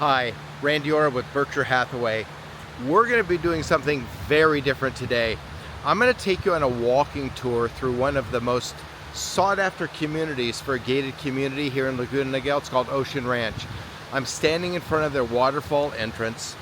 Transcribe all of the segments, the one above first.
Hi, Randy Ora with Berkshire Hathaway. We're going to be doing something very different today. I'm going to take you on a walking tour through one of the most sought after communities for a gated community here in Laguna Niguel. It's called Ocean Ranch. I'm standing in front of their waterfall entrance,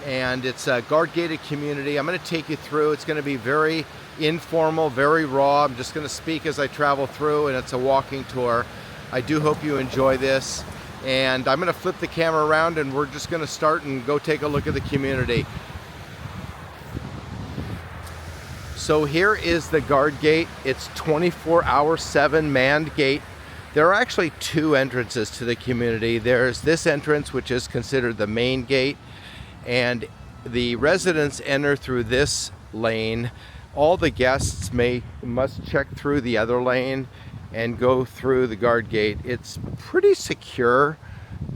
and it's a guard gated community. I'm going to take you through. It's going to be very informal, very raw. I'm just going to speak as I travel through, and it's a walking tour. I do hope you enjoy this. And I'm going to flip the camera around and we're just going to start and go take a look at the community. So here is the guard gate. It's 24/7 manned gate. There are actually two entrances to the community. There's this entrance, which is considered the main gate, and the residents enter through this lane. All the guests must check through the other lane and go through the guard gate. It's pretty secure.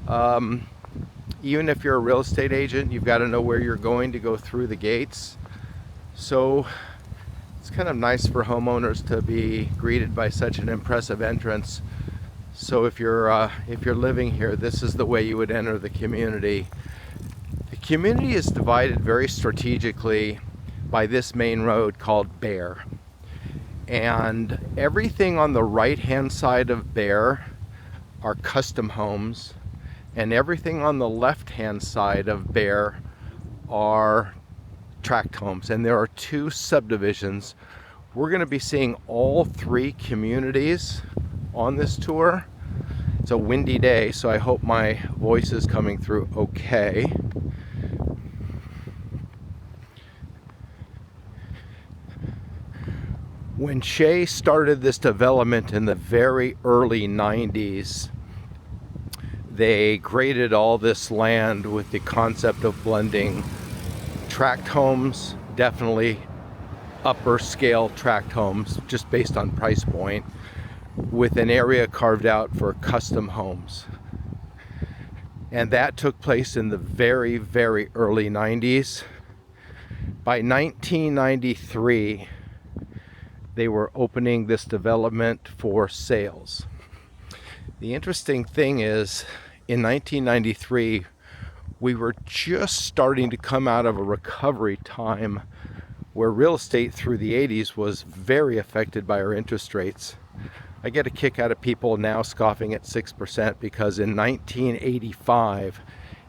Even if you're a real estate agent, you've got to know where you're going to go through the gates. So it's kind of nice for homeowners to be greeted by such an impressive entrance. So if you're living here, this is the way you would enter the community. The community is divided very strategically by this main road called Bear. And everything on the right hand side of Bear are custom homes, and everything on the left hand side of Bear are tract homes. And there are two subdivisions. We're going to be seeing all three communities on this tour. It's a windy day, so I hope my voice is coming through okay. When Shea started this development in the very early 90s, they graded all this land with the concept of blending tract homes, definitely upper scale tract homes, just based on price point, with an area carved out for custom homes. And that took place in the very, very early 90s. By 1993, they were opening this development for sales. The interesting thing is, in 1993, we were just starting to come out of a recovery time where real estate through the 80s was very affected by our interest rates. I get a kick out of people now scoffing at 6% because in 1985,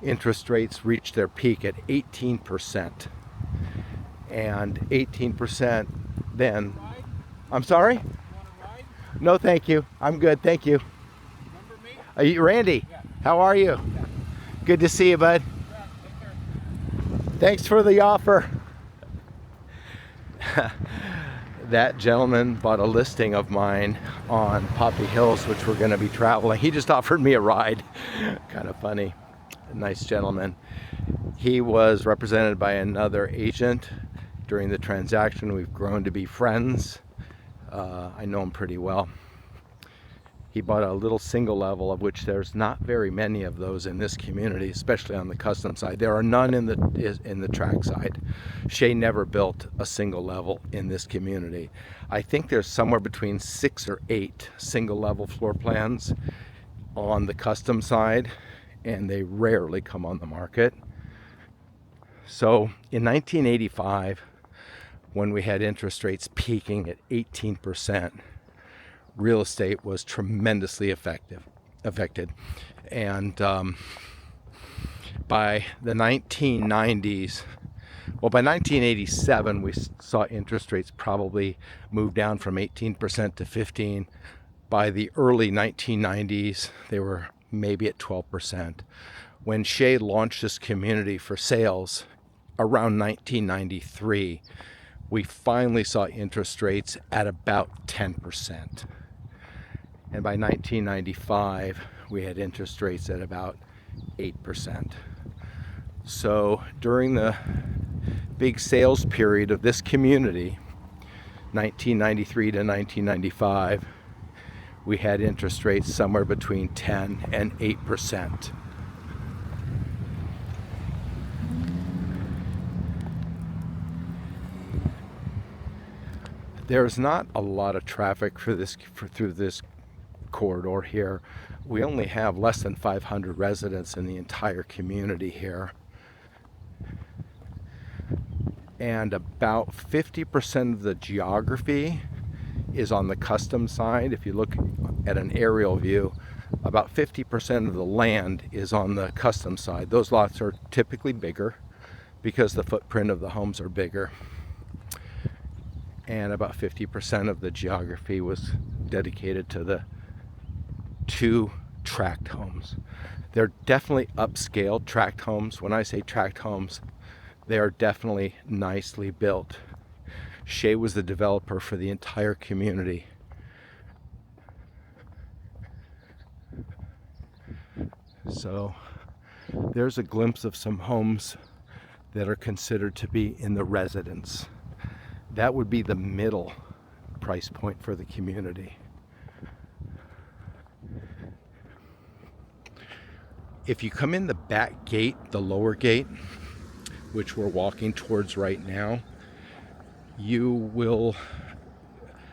interest rates reached their peak at 18%. And 18% then. I'm sorry? You want to ride? No, thank you. I'm good, thank you. Remember me? Are you Randy? Yeah. How are you? Yeah. Good to see you, bud. Yeah, take care. Thanks for the offer. That gentleman bought a listing of mine on Poppy Hills, which we're going to be traveling. He just offered me a ride. Kind of funny. A nice gentleman. He was represented by another agent during the transaction. We've grown to be friends. I know him pretty well. He bought a little single level, of which there's not very many of those in this community, especially on the custom side. There are none in the tract side. Shea never built a single level in this community. I think there's somewhere between 6 or 8 single level floor plans on the custom side, and they rarely come on the market. So in 1985, when we had interest rates peaking at 18%, real estate was tremendously affected. And by the 1990s, well, by 1987, we saw interest rates probably move down from 18% to 15%. By the early 1990s, they were maybe at 12%. When Shea launched this community for sales around 1993, we finally saw interest rates at about 10%. And by 1995, we had interest rates at about 8%. So during the big sales period of this community, 1993 to 1995, we had interest rates somewhere between 10 and 8%. There's not a lot of traffic through this corridor here. We only have less than 500 residents in the entire community here. And about 50% of the geography is on the custom side. If you look at an aerial view, about 50% of the land is on the custom side. Those lots are typically bigger because the footprint of the homes are bigger. And about 50% of the geography was dedicated to the 2 tract homes. They're definitely upscale tract homes. When I say tract homes, they are definitely nicely built. Shea was the developer for the entire community. So there's a glimpse of some homes that are considered to be in the residence. That would be the middle price point for the community. If you come in the back gate, the lower gate, which we're walking towards right now, you will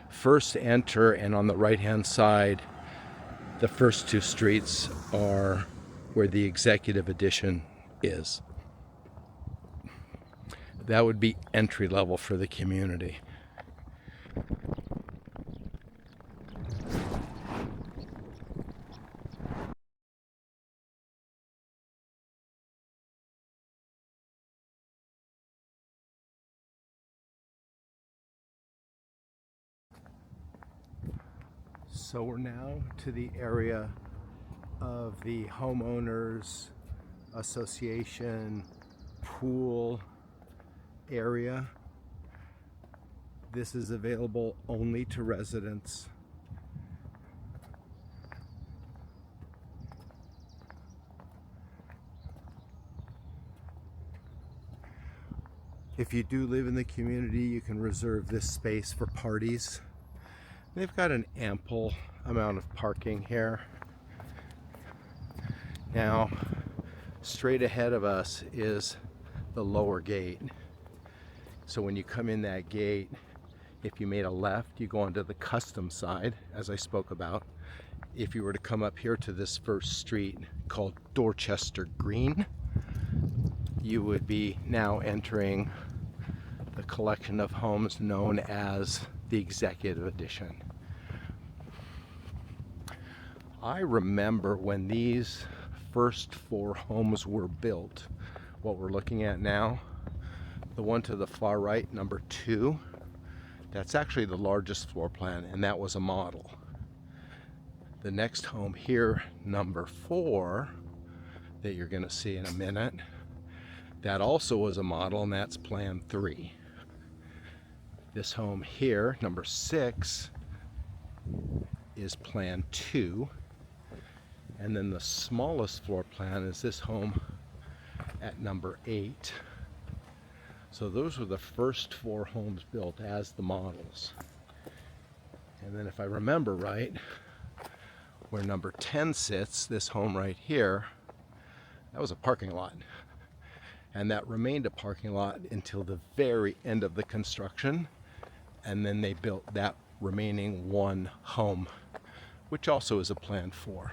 first enter, and on the right-hand side, the first 2 streets are where the executive edition is. That would be entry level for the community. So we're now to the area of the homeowners association pool area. This is available only to residents. If you do live in the community, you can reserve this space for parties. They've got an ample amount of parking here. Now, straight ahead of us is the lower gate. So when you come in that gate, if you made a left, you go onto the custom side, as I spoke about. If you were to come up here to this first street called Dorchester Green, you would be now entering the collection of homes known as the Executive Edition. I remember when these first 4 homes were built, what we're looking at now, the one to the far right, number 2, that's actually the largest floor plan, and that was a model. The next home here, number 4, that you're going to see in a minute, that also was a model, and that's plan 3. This home here, number 6, is plan 2. And then the smallest floor plan is this home at number 8. So those were the first 4 homes built as the models. And then if I remember right, where number 10 sits, this home right here, that was a parking lot. And that remained a parking lot until the very end of the construction. And then they built that remaining 1 home, which also is a plan 4.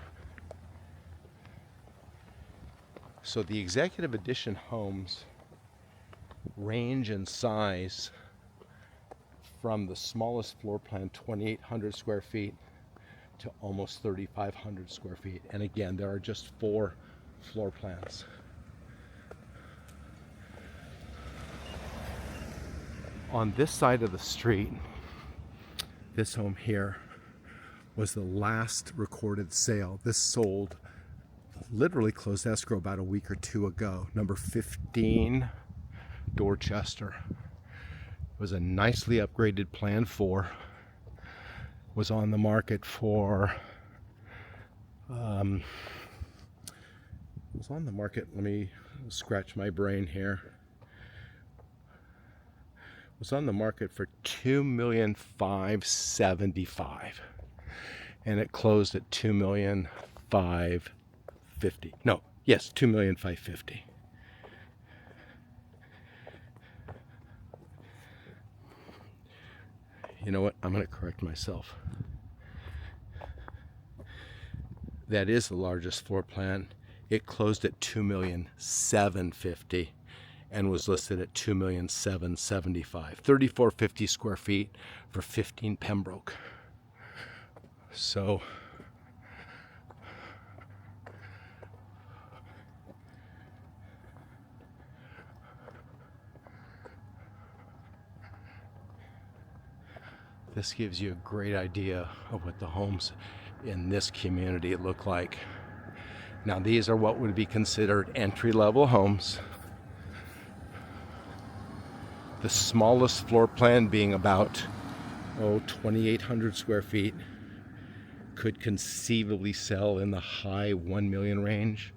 So the Executive Edition homes range in size from the smallest floor plan, 2,800 square feet, to almost 3,500 square feet. And again, there are just 4 floor plans. On this side of the street, this home here was the last recorded sale. This sold, literally closed escrow about a week or 2 ago. Number 15, Dorchester. It was a nicely upgraded plan 4. Was on the market for, let me scratch my brain here. Was on the market for $2,575,000, and it closed at $2,550,000. No, yes, $2,550,000. You know what? I'm going to correct myself. that is the largest floor plan. It closed at $2,750,000 and was listed at $2,775,000. 3,450 square feet for 15 Pembroke. So this gives you a great idea of what the homes in this community look like. Now, these are what would be considered entry-level homes. The smallest floor plan being about 2,800 square feet, could conceivably sell in the high 1 million range.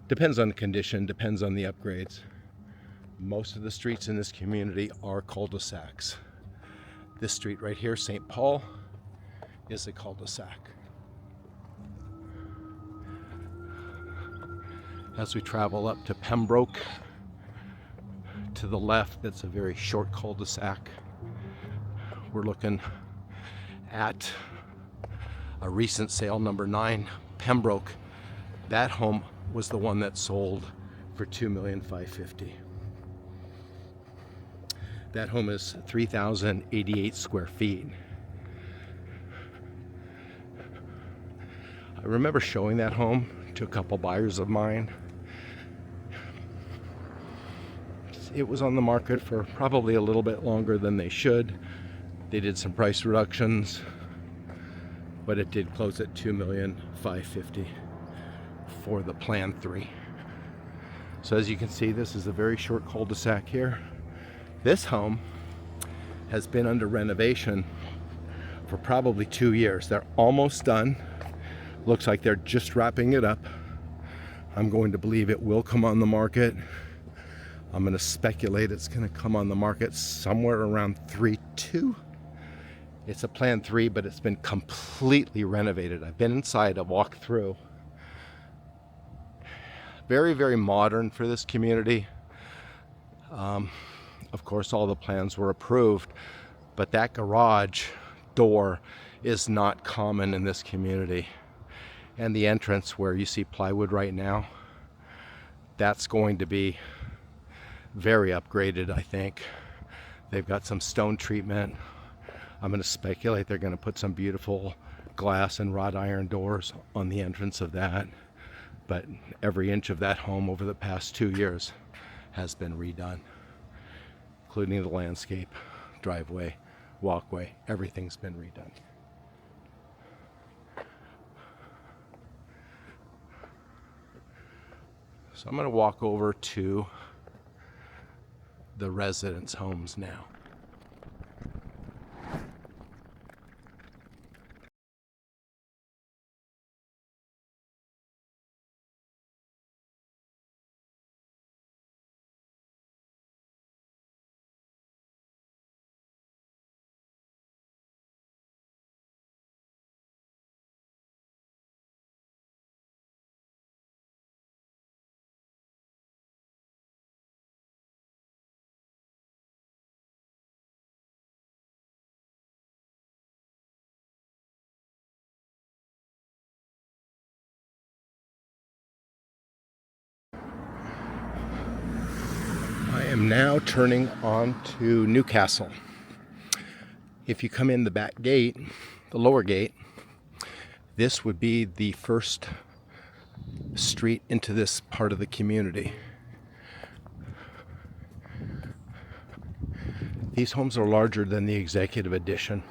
Depends on the condition, depends on the upgrades. Most of the streets in this community are cul-de-sacs. This street right here, St. Paul, is a cul-de-sac. As we travel up to Pembroke, to the left, that's a very short cul-de-sac. We're looking at a recent sale, number 9, Pembroke. That home was the one that sold for $2,550,000. That home is 3,088 square feet. I remember showing that home to a couple buyers of mine. It was on the market for probably a little bit longer than they should. They did some price reductions, but it did close at $2,550,000 for the Plan 3. So as you can see, this is a very short cul-de-sac here. This home has been under renovation for probably 2 years. They're almost done. Looks like they're just wrapping it up. I'm going to believe it will come on the market. I'm going to speculate it's going to come on the market somewhere around 3.2. It's a Plan 3, but it's been completely renovated. I've been inside, I've walked through. Very, very modern for this community. Of course, all the plans were approved, but that garage door is not common in this community. And the entrance where you see plywood right now, that's going to be very upgraded, I think. They've got some stone treatment. I'm going to speculate they're going to put some beautiful glass and wrought iron doors on the entrance of that. But every inch of that home over the past 2 years has been redone, including the landscape, driveway, walkway. Everything's been redone. So I'm going to walk over to the residents' homes now. I am now turning on to Newcastle. If you come in the back gate, the lower gate, this would be the first street into this part of the community. These homes are larger than the executive edition.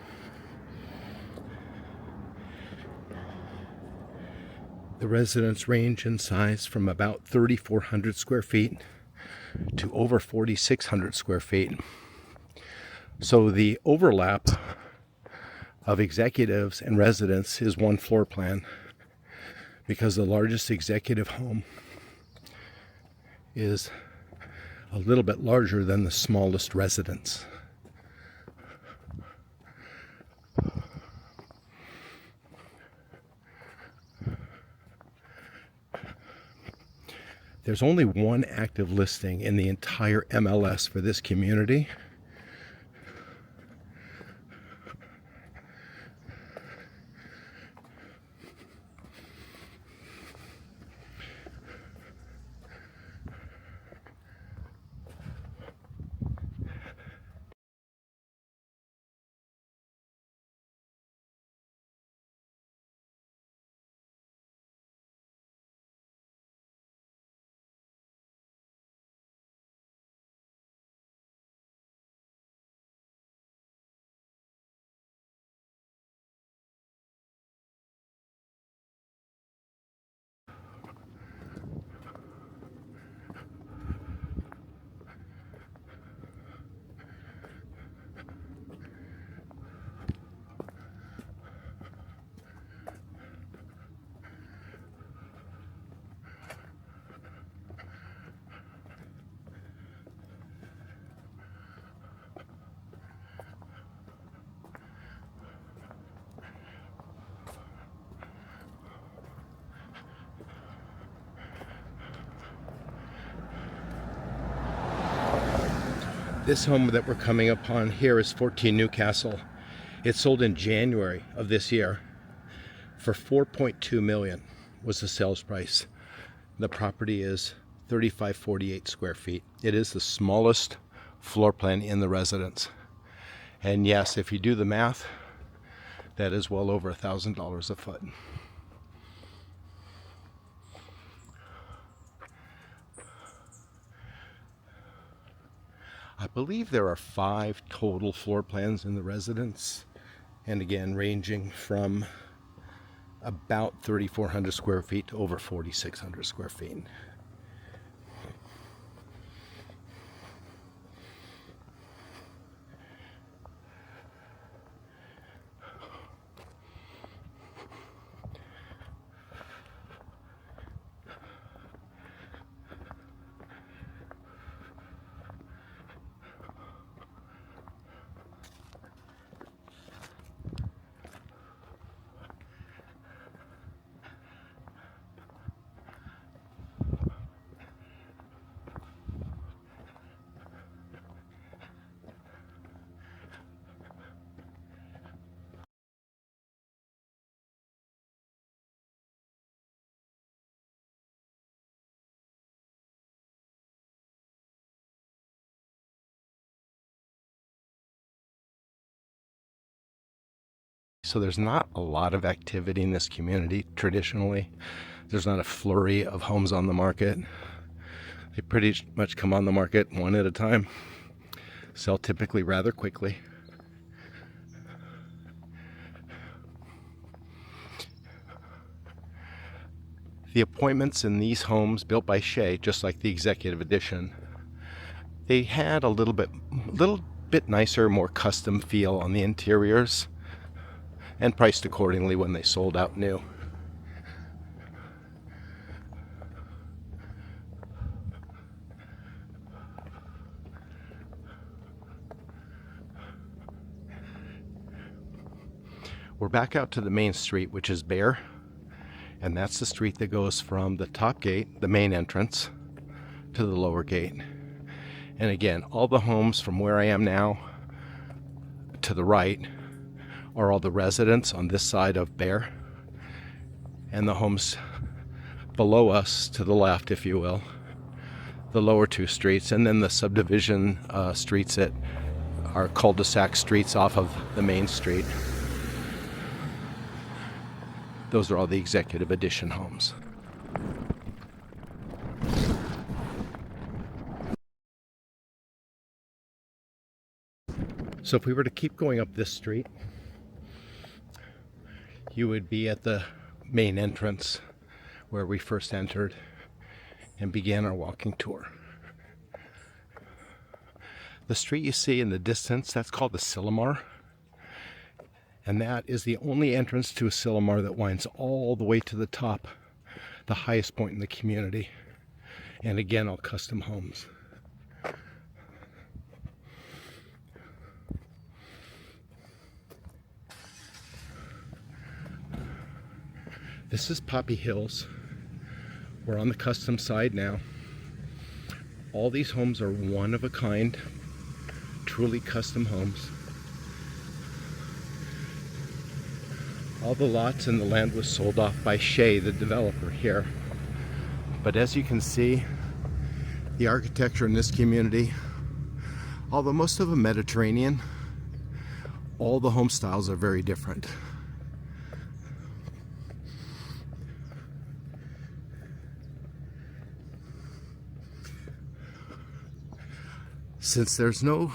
The residents range in size from about 3,400 square feet to over 4,600 square feet. So the overlap of executives and residents is one floor plan, because the largest executive home is a little bit larger than the smallest residence. There's only one active listing in the entire MLS for this community. This home that we're coming upon here is 14 Newcastle. It sold in January of this year for $4.2 million was the sales price. The property is 3548 square feet. It is the smallest floor plan in the residence. And yes, if you do the math, that is well over $1,000 a foot. I believe there are 5 total floor plans in the residence, and again ranging from about 3,400 square feet to over 4,600 square feet. So there's not a lot of activity in this community traditionally. There's not a flurry of homes on the market. They pretty much come on the market one at a time, sell typically rather quickly. The appointments in these homes built by Shea, just like the executive edition, they had a little bit nicer, more custom feel on the interiors, and priced accordingly when they sold out new. We're back out to the main street, which is bare, and that's the street that goes from the top gate, the main entrance, to the lower gate. And again, all the homes from where I am now to the right are all the residents on this side of Bear, and the homes below us to the left, if you will, the lower 2 streets, and then the subdivision streets that are cul-de-sac streets off of the main street. Those are all the executive edition homes. So if we were to keep going up this street, you would be at the main entrance where we first entered and began our walking tour. The street you see in the distance, that's called the Silomar, and that is the only entrance to a Silomar that winds all the way to the top, the highest point in the community, and again all custom homes. This is Poppy Hills. We're on the custom side now. All these homes are one of a kind, truly custom homes. All the lots and the land was sold off by Shea, the developer here. But as you can see, the architecture in this community, although most of them Mediterranean, all the home styles are very different. Since there's no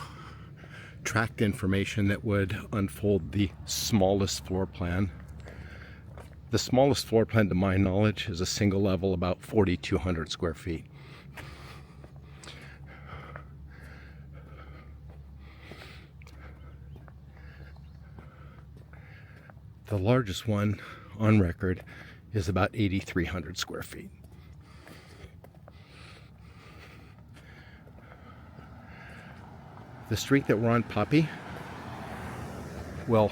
tract information that would unfold the smallest floor plan, the smallest floor plan to my knowledge is a single level about 4,200 square feet. The largest one on record is about 8,300 square feet. The street that we're on, Poppy, will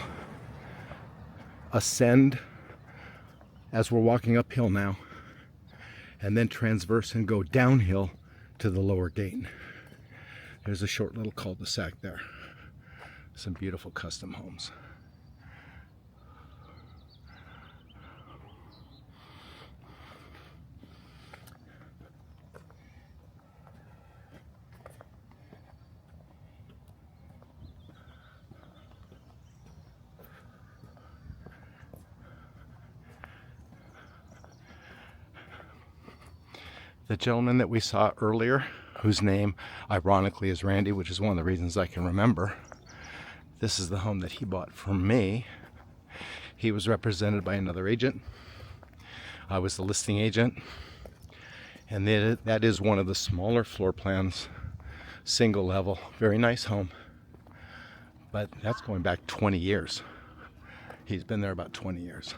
ascend as we're walking uphill now, and then transverse and go downhill to the lower gate. There's a short little cul-de-sac there. Some beautiful custom homes. The gentleman that we saw earlier, whose name ironically is Randy, which is one of the reasons I can remember, this is the home that he bought from me. He was represented by another agent. I was the listing agent. And that is one of the smaller floor plans, single level, very nice home. But that's going back 20 years. He's been there about 20 years.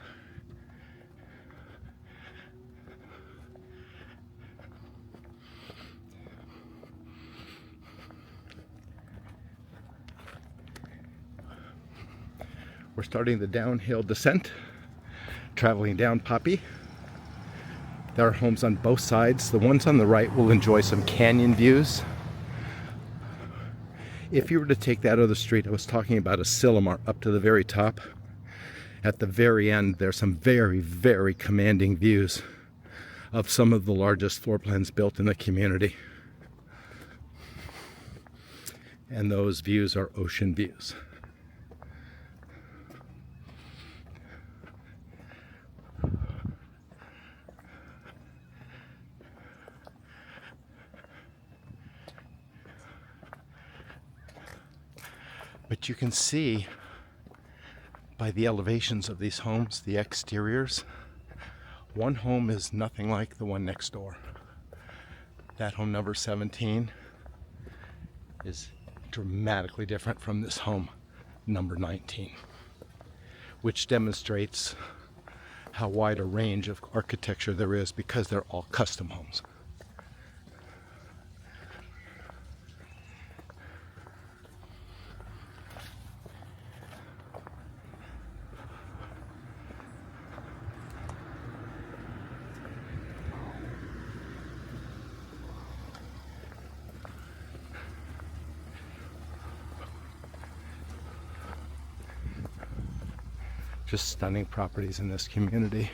We're starting the downhill descent, traveling down Poppy. There are homes on both sides. The ones on the right will enjoy some canyon views. If you were to take that other street, I was talking about a Sillamar up to the very top. At the very end, there's some very, very commanding views of some of the largest floor plans built in the community. And those views are ocean views. But you can see by the elevations of these homes, the exteriors, one home is nothing like the one next door. That home number 17 is dramatically different from this home number 19, which demonstrates how wide a range of architecture there is because they're all custom homes. Just stunning properties in this community.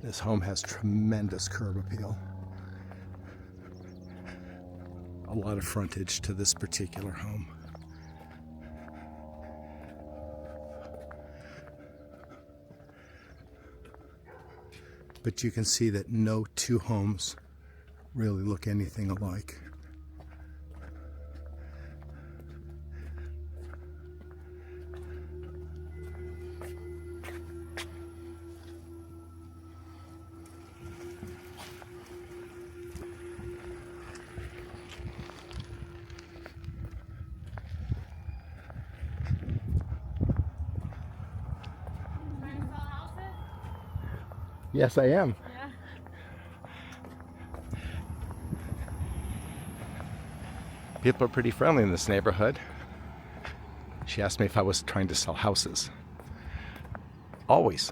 This home has tremendous curb appeal. A lot of frontage to this particular home. But you can see that no two homes really look anything alike. Yes, I am. Yeah. People are pretty friendly in this neighborhood. She asked me if I was trying to sell houses. Always.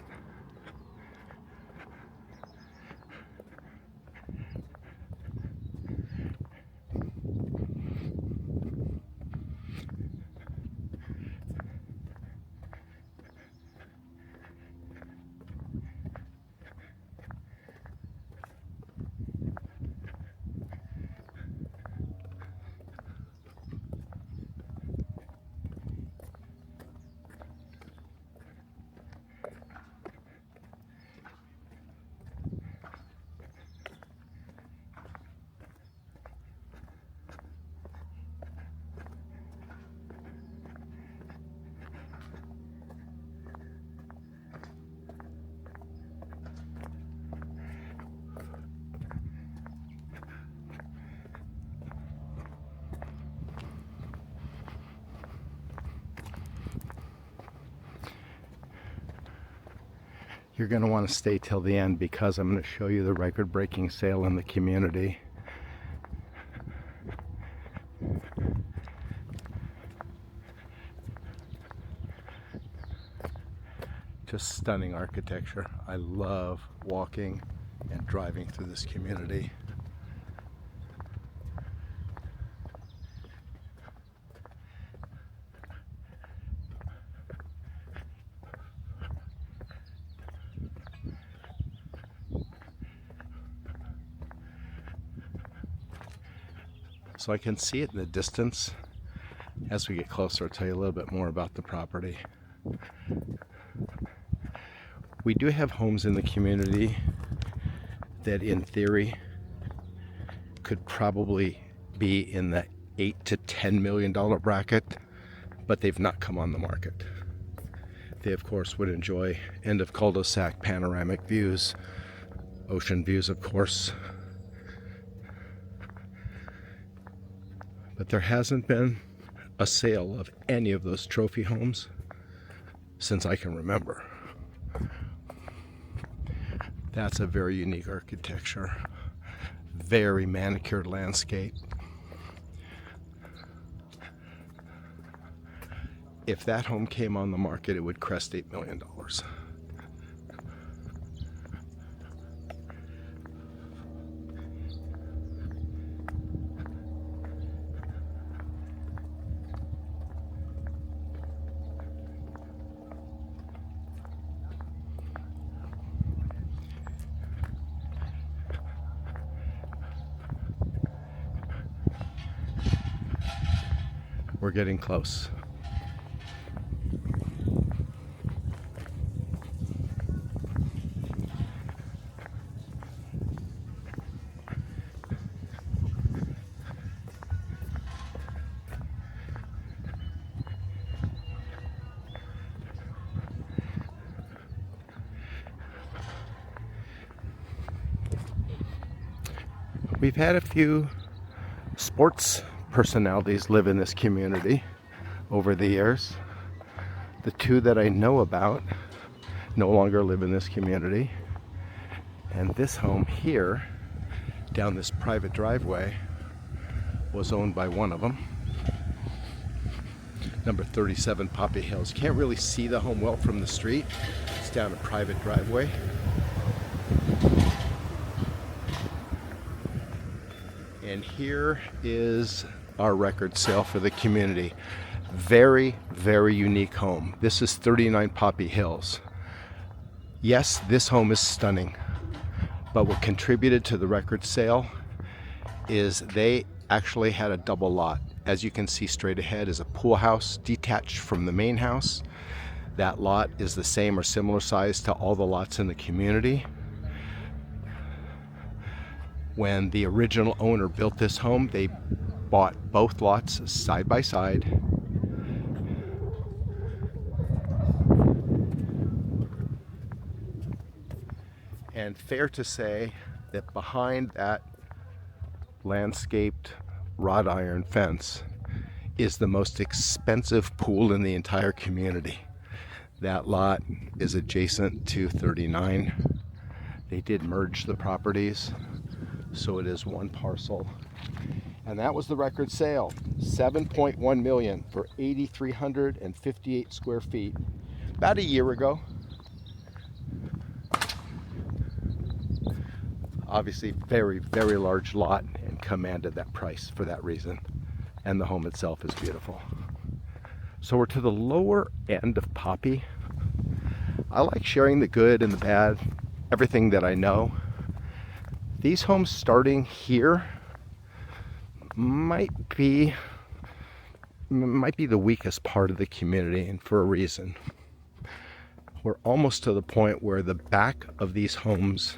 You're going to want to stay till the end because I'm going to show you the record-breaking sale in the community. Just stunning architecture. I love walking and driving through this community. So I can see it in the distance. As we get closer, I'll tell you a little bit more about the property. We do have homes in the community that in theory could probably be in the $8 to $10 million bracket, but they've not come on the market. They of course would enjoy end of cul-de-sac panoramic views, ocean views of course. But there hasn't been a sale of any of those trophy homes since I can remember. That's a very unique architecture. Very manicured landscape. If that home came on the market, it would crest $8 million. We're getting close. We've had a few sports personalities live in this community over the years. The two that I know about no longer live in this community. And this home here, down this private driveway, was owned by one of them. Number 37 Poppy Hills. Can't really see the home well from the street. It's down a private driveway. And here is our record sale for the community. Very, very unique home. This is 39 Poppy Hills. Yes, this home is stunning, but what contributed to the record sale is they actually had a double lot. As you can see straight ahead is a pool house detached from the main house. That lot is the same or similar size to all the lots in the community. When the original owner built this home, they bought both lots side by side. And fair to say that behind that landscaped wrought iron fence is the most expensive pool in the entire community. That lot is adjacent to 39. They did merge the properties, so it is one parcel. And that was the record sale, $7.1 million for 8,358 square feet, about a year ago. Obviously very, very large lot and commanded that price for that reason. And the home itself is beautiful. So we're to the lower end of Poppy. I like sharing the good and the bad, everything that I know. These homes starting here might be the weakest part of the community, and for a reason. We're almost to the point where the back of these homes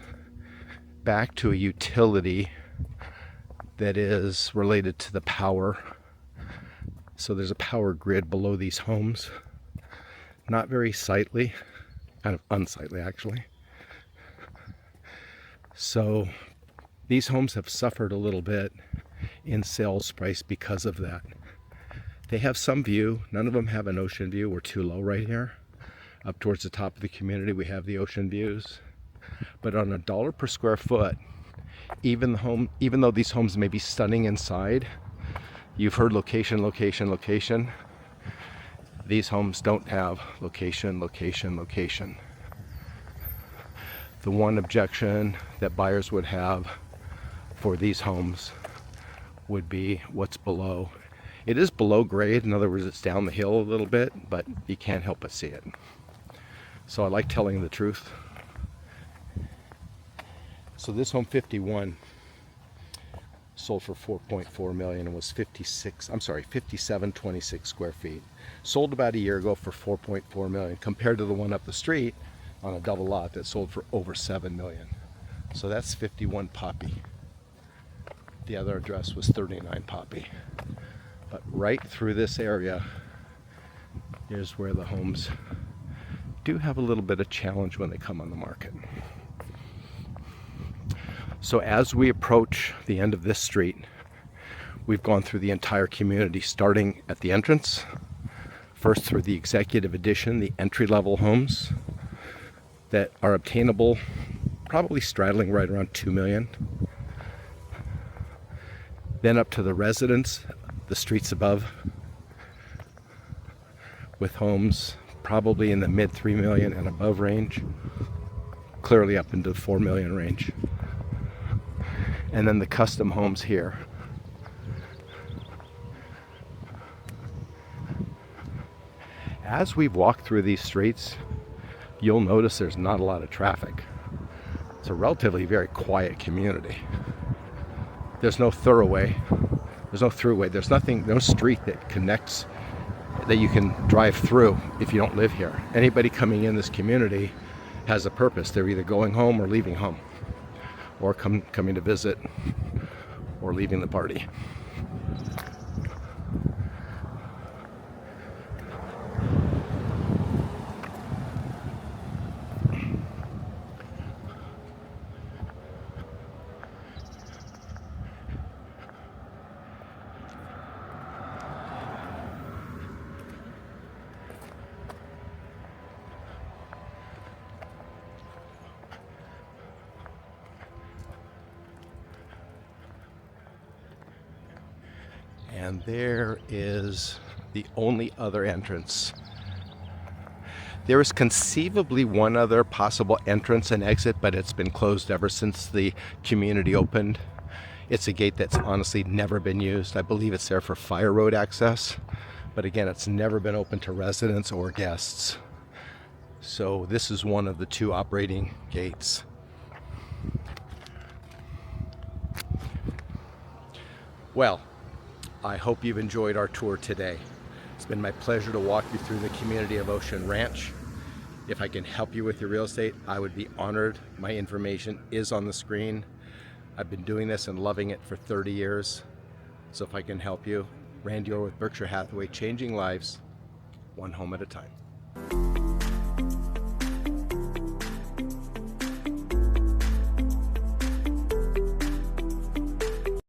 back to a utility that is related to the power. So there's a power grid below these homes. Not very sightly, kind of unsightly actually. So these homes have suffered a little bit in sales price because of that. They have some view. None of them have an ocean view. We're too low right here. Up towards the top of the community, we have the ocean views. But on $1 per square foot, even though these homes may be stunning inside, you've heard location, location, location. These homes don't have location, location, location. The one objection that buyers would have for these homes would be what's below. It is below grade, in other words, it's down the hill a little bit, but you can't help but see it. So I like telling the truth. So this home 51 sold for 4.4 million and was 5726 square feet. Sold about a year ago for 4.4 million, compared to the one up the street on a double lot that sold for over 7 million. So that's 51 Poppy. The other address was 39 Poppy. But right through this area, here's where the homes do have a little bit of challenge when they come on the market. So as we approach the end of this street, we've gone through the entire community, starting at the entrance, first through the executive edition, the entry-level homes that are obtainable, probably straddling right around 2 million. Then up to the residence, the streets above, with homes probably in the mid 3 million and above range, clearly up into the 4 million range. And then the custom homes here. As we've walked through these streets, you'll notice there's not a lot of traffic. It's a relatively very quiet community. There's no thoroughway. There's no throughway. There's nothing, no street that connects, that you can drive through if you don't live here. Anybody coming in this community has a purpose. They're either going home or leaving home, or coming to visit, or leaving the party. And there is the only other entrance. There is conceivably one other possible entrance and exit, but it's been closed ever since the community opened. It's a gate that's honestly never been used. I believe it's there for fire road access, but again, it's never been open to residents or guests. So this is one of the two operating gates. Well, I hope you've enjoyed our tour today. It's been my pleasure to walk you through the community of Ocean Ranch. If I can help you with your real estate, I would be honored. My information is on the screen. I've been doing this and loving it for 30 years. So if I can help you, Randy Ora with Berkshire Hathaway, changing lives one home at a time.